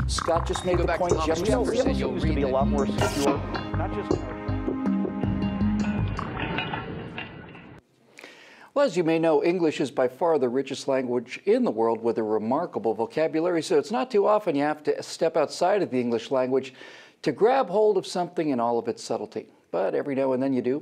Scott just made the point. Jeff Jefferson, you'll used to be a lot more secure, not just. Well, as you may know, English is by far the richest language in the world with a remarkable vocabulary, so it's not too often you have to step outside of the English language to grab hold of something in all of its subtlety. But every now and then you do.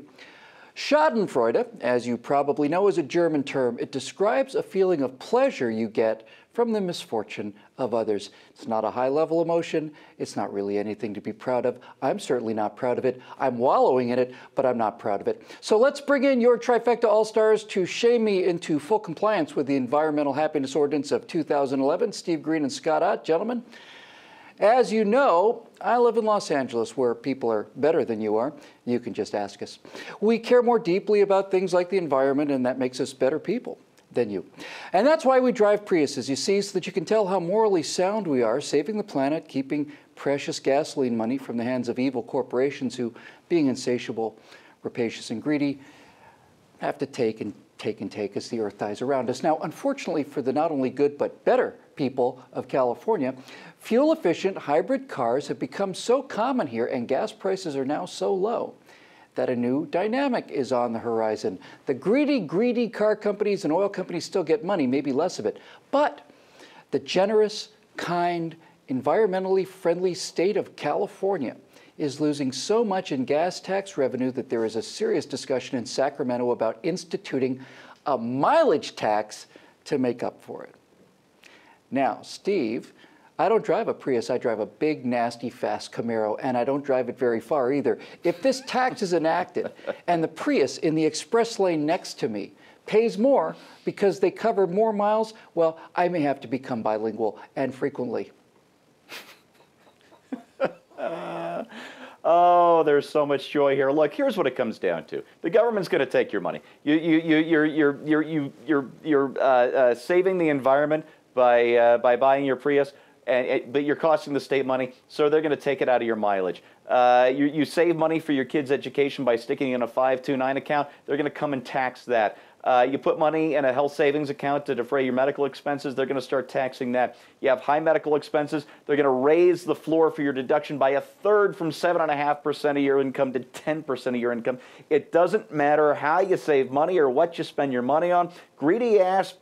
Schadenfreude, as you probably know, is a German term. It describes a feeling of pleasure you get from the misfortune of others. It's not a high-level emotion. It's not really anything to be proud of. I'm certainly not proud of it. I'm wallowing in it, but I'm not proud of it. So let's bring in your trifecta all-stars to shame me into full compliance with the Environmental Happiness Ordinance of 2011. Steve Green and Scott Ott, gentlemen. As you know, I live in Los Angeles, where people are better than you are. You can just ask us. We care more deeply about things like the environment, and that makes us better people than you. And that's why we drive Priuses, you see, so that you can tell how morally sound we are, saving the planet, keeping precious gasoline money from the hands of evil corporations who, being insatiable, rapacious, and greedy, have to take and take as the earth dies around us. Now, unfortunately for the not only good but better people of California, fuel-efficient hybrid cars have become so common here, and gas prices are now so low that a new dynamic is on the horizon. The greedy car companies and oil companies still get money, maybe less of it, but the generous, kind, environmentally friendly state of California is losing so much in gas tax revenue that there is a serious discussion in Sacramento about instituting a mileage tax to make up for it. Now, Steve, I don't drive a Prius, I drive a big, nasty, fast Camaro, and I don't drive it very far either. If this tax is enacted and the Prius in the express lane next to me pays more because they cover more miles, well, I may have to become bilingual, and frequently. Oh, there's so much joy here. Look, here's what it comes down to. The government's going to take your money. You're saving the environment by buying your Prius, but you're costing the state money, so they're going to take it out of your mileage. You save money for your kids' education by sticking in a 529 account. They're going to come and tax that. You put money in a health savings account to defray your medical expenses, they're going to start taxing that. You have high medical expenses, they're going to raise the floor for your deduction by 1/3 from 7.5% of your income to 10% of your income. It doesn't matter how you save money or what you spend your money on. Greedy ass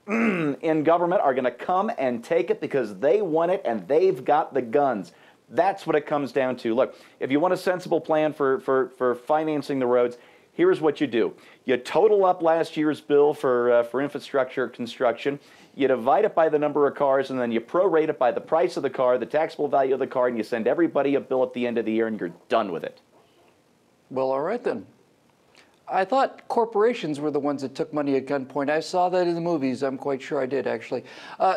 in government are going to come and take it because they want it and they've got the guns. That's what it comes down to. Look, if you want a sensible plan for financing the roads, here's what you do. You total up last year's bill for infrastructure construction, you divide it by the number of cars, and then you prorate it by the price of the car, the taxable value of the car, and you send everybody a bill at the end of the year, and you're done with it. Well, all right then. I thought corporations were the ones that took money at gunpoint. I saw that in the movies. I'm quite sure I did, actually.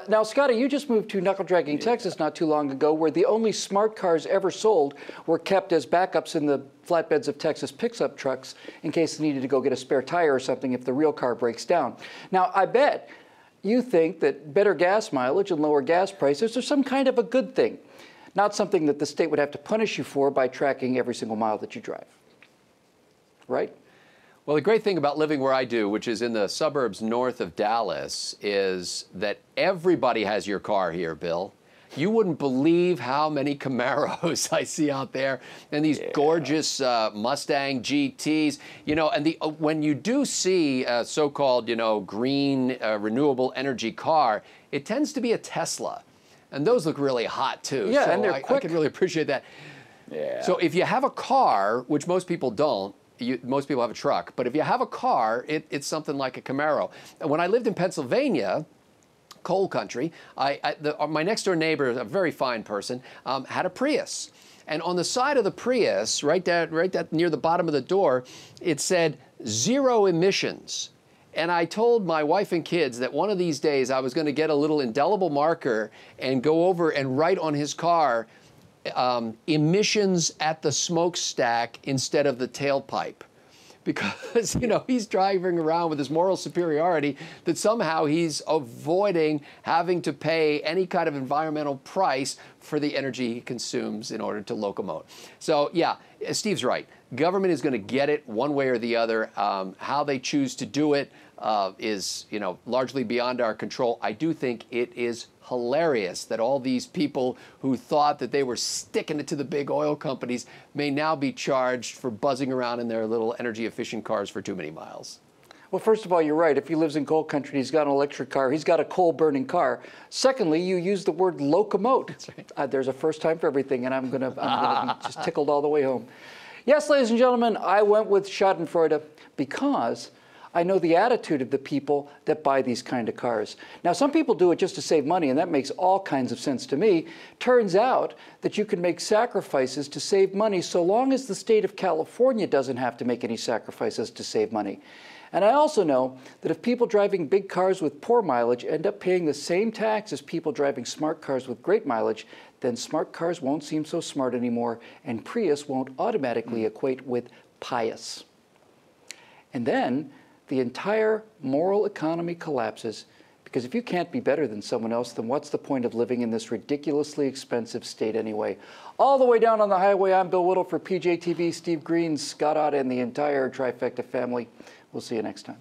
Now, Scotty, you just moved to knuckle-dragging Texas not too long ago, where the only smart cars ever sold were kept as backups in the flatbeds of Texas pickup trucks in case they needed to go get a spare tire or something if the real car breaks down. Now, I bet you think that better gas mileage and lower gas prices are some kind of a good thing, not something that the state would have to punish you for by tracking every single mile that you drive. Right? Well, the great thing about living where I do, which is in the suburbs north of Dallas, is that everybody has your car here, Bill. You wouldn't believe how many Camaros I see out there, and these gorgeous Mustang GTs. You know, and when you do see a so-called, you know, green renewable energy car, it tends to be a Tesla, and those look really hot too. Yeah, so and they're quick. I can really appreciate that. Yeah. So if you have a car, which most people don't. Most people have a truck, but if you have a car, it's something like a Camaro. When I lived in Pennsylvania, coal country, my next door neighbor, a very fine person, had a Prius. And on the side of the Prius, right near the bottom of the door, it said 0 emissions. And I told my wife and kids that one of these days I was going to get a little indelible marker and go over and write on his car, emissions at the smokestack instead of the tailpipe, because, you know, he's driving around with this moral superiority that somehow he's avoiding having to pay any kind of environmental price for the energy he consumes in order to locomote. So, yeah, Steve's right. Government is going to get it one way or the other. How they choose to do it is, you know, largely beyond our control. I do think it is hilarious that all these people who thought that they were sticking it to the big oil companies may now be charged for buzzing around in their little energy-efficient cars for too many miles. Well, first of all, you're right. If he lives in coal country, he's got an electric car. He's got a coal-burning car. Secondly, you use the word locomote. That's right. There's a first time for everything, and I'm gonna be just tickled all the way home. Yes, ladies and gentlemen, I went with Schadenfreude because I know the attitude of the people that buy these kind of cars. Now, some people do it just to save money, and that makes all kinds of sense to me. Turns out that you can make sacrifices to save money so long as the state of California doesn't have to make any sacrifices to save money. And I also know that if people driving big cars with poor mileage end up paying the same tax as people driving smart cars with great mileage, then smart cars won't seem so smart anymore, and Prius won't automatically equate with pious. And then the entire moral economy collapses, because if you can't be better than someone else, then what's the point of living in this ridiculously expensive state anyway? All the way down on the highway, I'm Bill Whittle for PJTV, Steve Green, Scott Ott, and the entire Trifecta family. We'll see you next time.